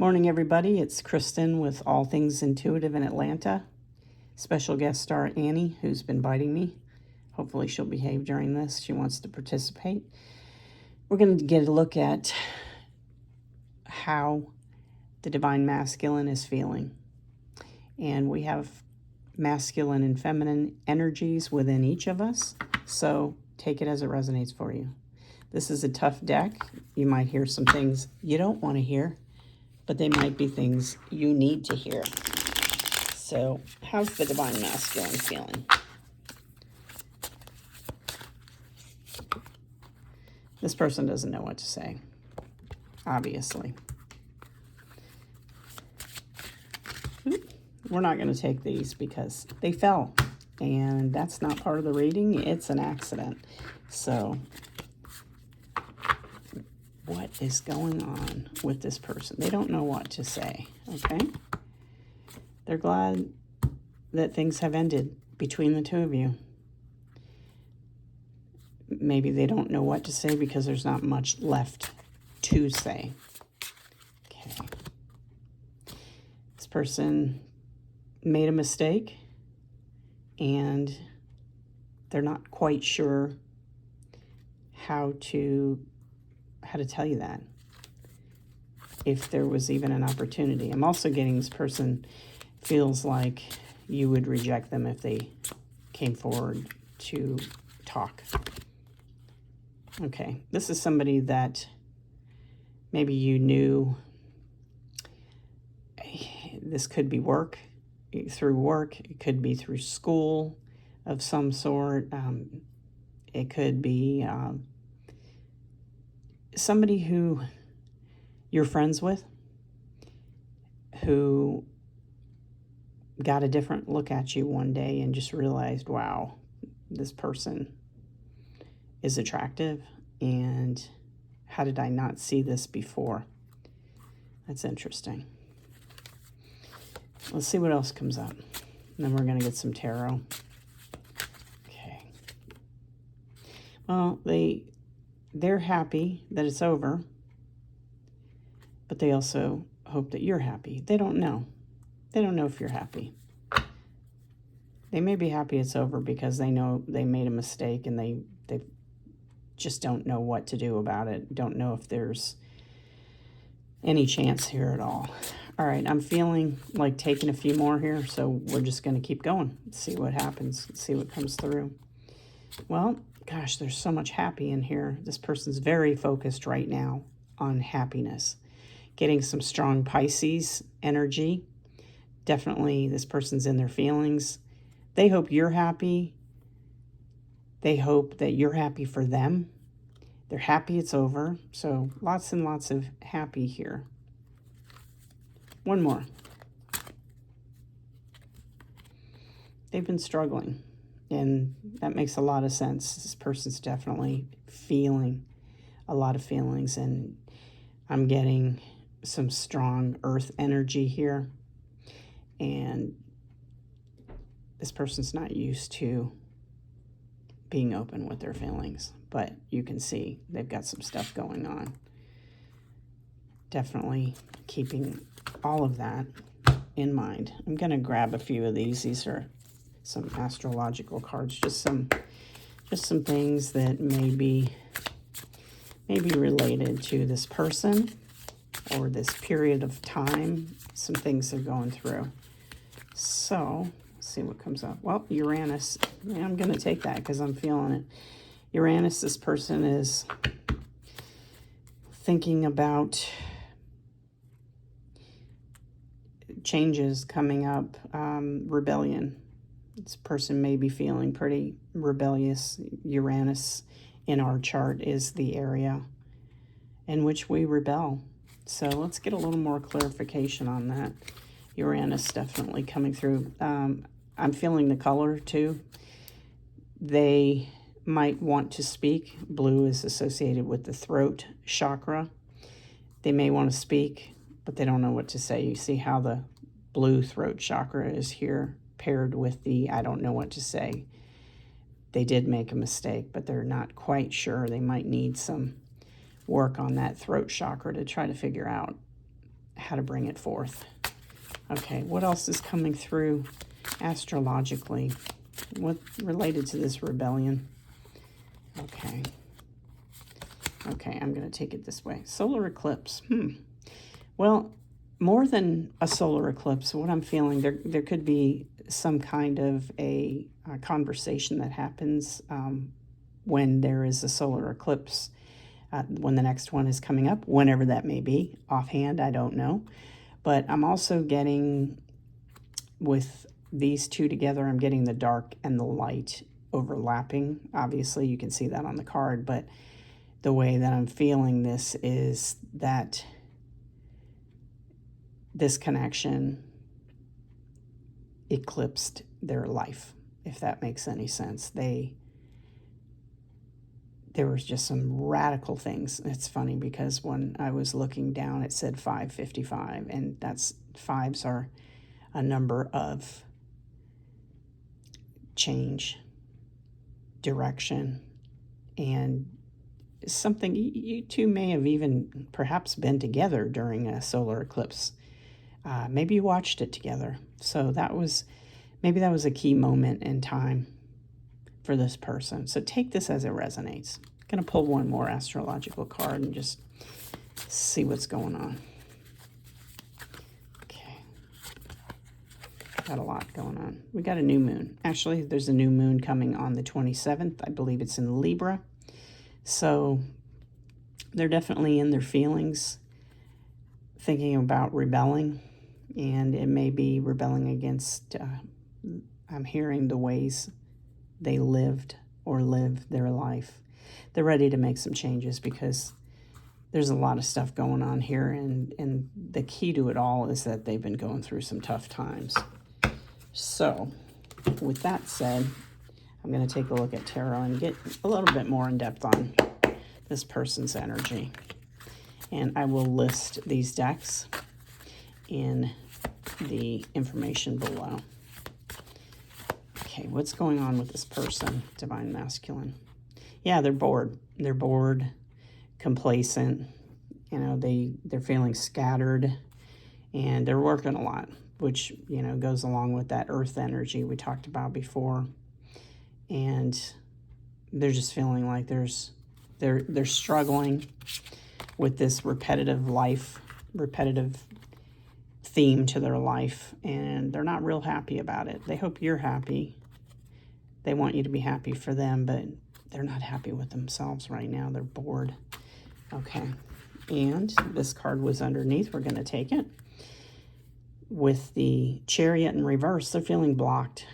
Morning, everybody. It's Kristen with All Things Intuitive in Atlanta. Special guest star Annie, who's been biting me. Hopefully she'll behave during this. She wants to participate. We're going to get a look at how the Divine Masculine is feeling. And we have masculine and feminine energies within each of us. So take it as it resonates for you. This is a tough deck. You might hear some things you don't want to hear, but they might be things you need to hear. So, how's the Divine Masculine feeling? This person doesn't know what to say, obviously. We're not going to take these because they fell, and that's not part of the reading. It's an accident. So, what is going on with this person? They don't know what to say, okay? They're glad that things have ended between the two of you. Maybe they don't know what to say because there's not much left to say. Okay. This person made a mistake and they're not quite sure how to tell you that, if there was even an opportunity. I'm also getting this person feels like you would reject them if they came forward to talk. Okay, this is somebody that maybe you knew. This could be work, it could be through school of some sort. It could be somebody who you're friends with, who got a different look at you one day and just realized, wow, this person is attractive, and how did I not see this before? That's interesting. Let's see what else comes up. And then we're going to get some tarot. Okay. Well, they're happy that it's over, but they also hope that you're happy. They don't know. They don't know if you're happy. They may be happy it's over because they know they made a mistake and they just don't know what to do about it. Don't know if there's any chance here at all. All right, I'm feeling like taking a few more here, so we're just going to keep going. See what happens. See what comes through. Well, gosh, there's so much happy in here. This person's very focused right now on happiness. Getting some strong Pisces energy. Definitely this person's in their feelings. They hope you're happy. They hope that you're happy for them. They're happy it's over. So lots and lots of happy here. One more. They've been struggling, and that makes a lot of sense. This person's definitely feeling a lot of feelings, and I'm getting some strong earth energy here. And this person's not used to being open with their feelings, but you can see they've got some stuff going on. Definitely keeping all of that in mind. I'm going to grab a few of these. These are some astrological cards, just some things that may be related to this person or this period of time, some things they're going through. So, let's see what comes up. Well, Uranus. Yeah, I'm going to take that because I'm feeling it. Uranus, this person is thinking about changes coming up, rebellion. This person may be feeling pretty rebellious. Uranus in our chart is the area in which we rebel. So let's get a little more clarification on that. Uranus definitely coming through. I'm feeling the color too. They might want to speak. Blue is associated with the throat chakra. They may want to speak, but they don't know what to say. You see how the blue throat chakra is here paired with the I don't know what to say. They did make a mistake, but they're not quite sure. They might need some work on that throat chakra to try to figure out how to bring it forth. Okay, what else is coming through astrologically? What related to this rebellion? Okay. Okay, I'm going to take it this way. Solar eclipse. Well, more than a solar eclipse, what I'm feeling, there could be some kind of a conversation that happens when there is a solar eclipse, when the next one is coming up, whenever that may be. Offhand, I don't know. But I'm also getting, with these two together, I'm getting the dark and the light overlapping. Obviously, you can see that on the card, but the way that I'm feeling this is that this connection eclipsed their life, if that makes any sense. There was just some radical things. It's funny because when I was looking down, it said 555, and that's fives are a number of change, direction, and something. You two may have even perhaps been together during a solar eclipse. Maybe you watched it together. So maybe that was a key moment in time for this person. So take this as it resonates. I'm going to pull one more astrological card and just see what's going on. Okay. Got a lot going on. We got a new moon. Actually, there's a new moon coming on the 27th. I believe it's in Libra. So they're definitely in their feelings, thinking about rebelling, and it may be rebelling against, I'm hearing, the ways they lived or live their life. They're ready to make some changes because there's a lot of stuff going on here, and the key to it all is that they've been going through some tough times. So with that said, I'm going to take a look at tarot and get a little bit more in depth on this person's energy. And I will list these decks in the information below. Okay, what's going on with this person, Divine Masculine? Yeah, they're bored. They're bored, complacent. You know, they're feeling scattered, and they're working a lot, which, you know, goes along with that earth energy we talked about before. And they're just feeling like they're struggling with this repetitive theme to their life, and they're not real happy about it. They hope you're happy. They want you to be happy for them, but they're not happy with themselves right now. They're bored. Okay, and this card was underneath. We're going to take it. With the Chariot in reverse, they're feeling blocked.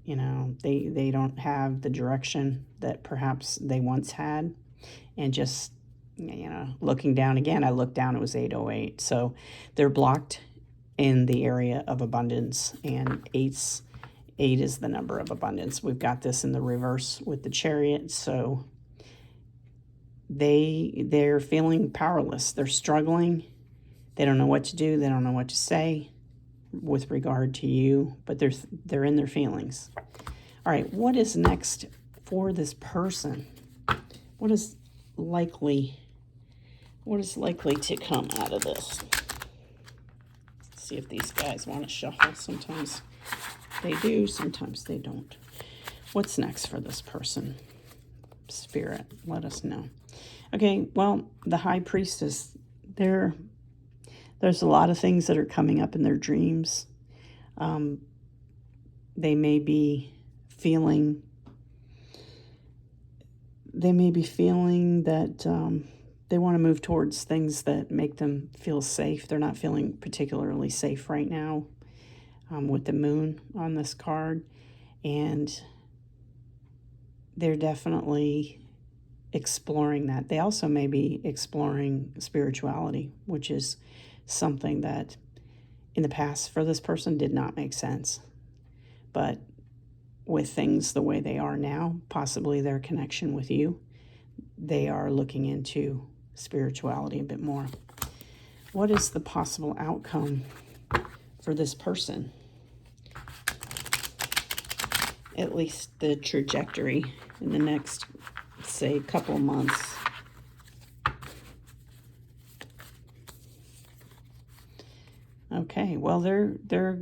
You know, they don't have the direction that perhaps they once had. And just, you know, looking down again, I looked down, it was 808. So they're blocked in the area of abundance, and 8 is the number of abundance. We've got this in the reverse with the Chariot. So they're feeling powerless. They're struggling. They don't know what to do. They don't know what to say with regard to you, but they're in their feelings. All right, what is next for this person? What is likely to come out of this? Let's see if these guys want to shuffle. Sometimes they do, sometimes they don't. What's next for this person? Spirit, let us know. Okay, well, the High Priestess, there's a lot of things that are coming up in their dreams. They may be feeling that they want to move towards things that make them feel safe. They're not feeling particularly safe right now with the moon on this card. And they're definitely exploring that. They also may be exploring spirituality, which is something that in the past for this person did not make sense. But with things the way they are now, possibly their connection with you, they are looking into spirituality a bit more. What is the possible outcome for this person? At least the trajectory in the next, say, couple of months. Okay, well, they're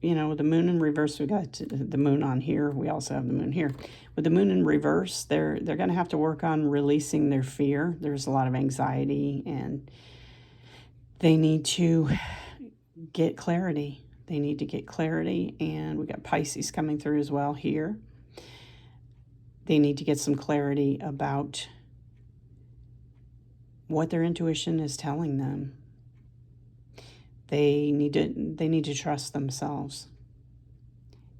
you know, with the moon in reverse, we got the moon on here. We also have the moon here. With the moon in reverse, they're going to have to work on releasing their fear. There's a lot of anxiety, and they need to get clarity. They need to get clarity, and we got Pisces coming through as well here. They need to get some clarity about what their intuition is telling them. They need to trust themselves,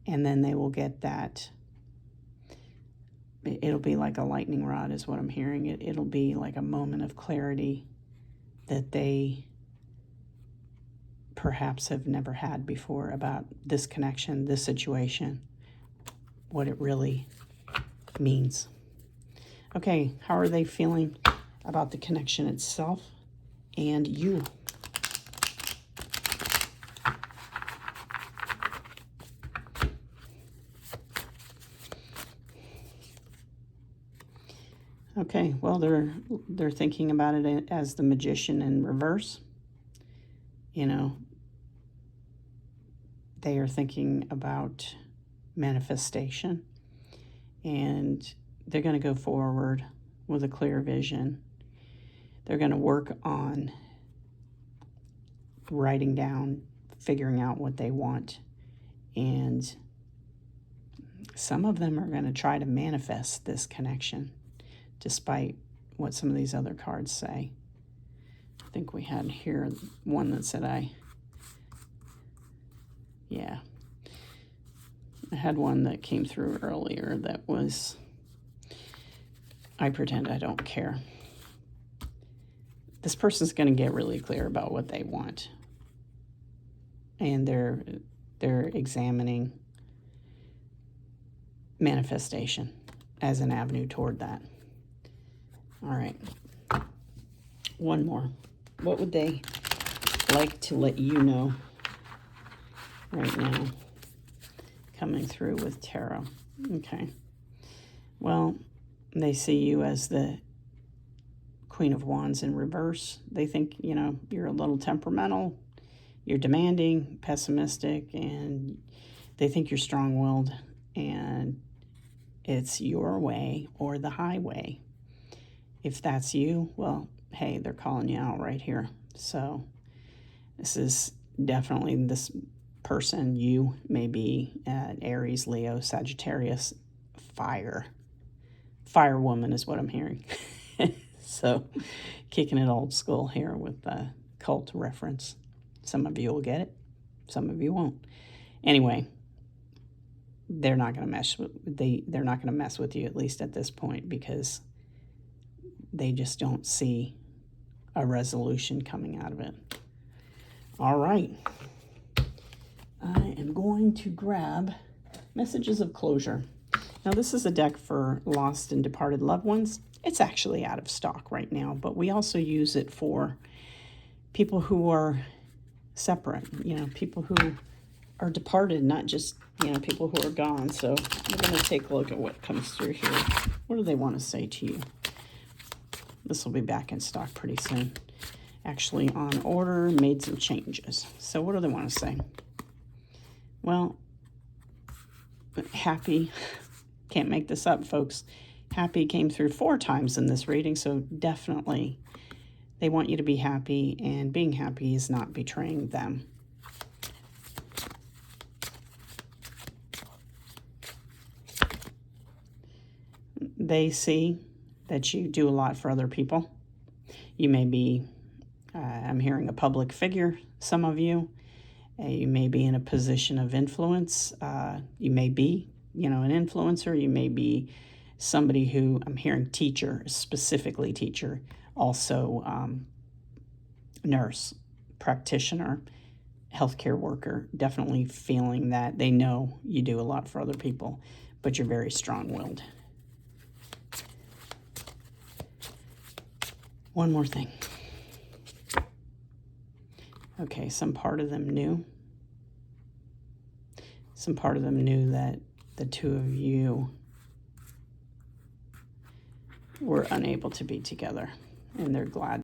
and then they will get that. It'll be like a lightning rod is what I'm hearing. It'll be like a moment of clarity that they perhaps have never had before about this connection, this situation, what it really means. Okay, how are they feeling about the connection itself and you? Okay, well, they're thinking about it as the Magician in reverse. You know, they are thinking about manifestation, and they're going to go forward with a clear vision. They're going to work on writing down, figuring out what they want, and some of them are going to try to manifest this connection, despite what some of these other cards say. I think we had here one that said I had one that came through earlier that was, I pretend I don't care. This person's going to get really clear about what they want, and they're examining manifestation as an avenue toward that. All right, one more. What would they like to let you know right now? Coming through with tarot. Okay. Well, they see you as the Queen of Wands in reverse. They think, you know, you're a little temperamental, you're demanding, pessimistic, and they think you're strong-willed, and it's your way or the highway. If that's you, well, hey, they're calling you out right here. So this is definitely this person. You may be Aries, Leo, Sagittarius, fire. Fire woman is what I'm hearing. So kicking it old school here with the cult reference. Some of you will get it. Some of you won't. Anyway, they're not going to mess with they're not going to mess with you, at least at this point, because they just don't see a resolution coming out of it. All right. I am going to grab Messages of Closure. Now, this is a deck for lost and departed loved ones. It's actually out of stock right now, but we also use it for people who are separate, you know, people who are departed, not just, you know, people who are gone. So we're going to take a look at what comes through here. What do they want to say to you? This will be back in stock pretty soon. Actually on order, made some changes. So what do they want to say? Well, happy, can't make this up, folks. Happy came through 4 times in this reading, so definitely they want you to be happy, and being happy is not betraying them. They see that you do a lot for other people. You may be, I'm hearing a public figure, some of you. You may be in a position of influence. You may be, you know, an influencer. You may be somebody who, I'm hearing teacher, specifically teacher, also nurse, practitioner, healthcare worker, definitely feeling that they know you do a lot for other people, but you're very strong-willed. One more thing. Okay, some part of them knew. Some part of them knew that the two of you were unable to be together, and they're glad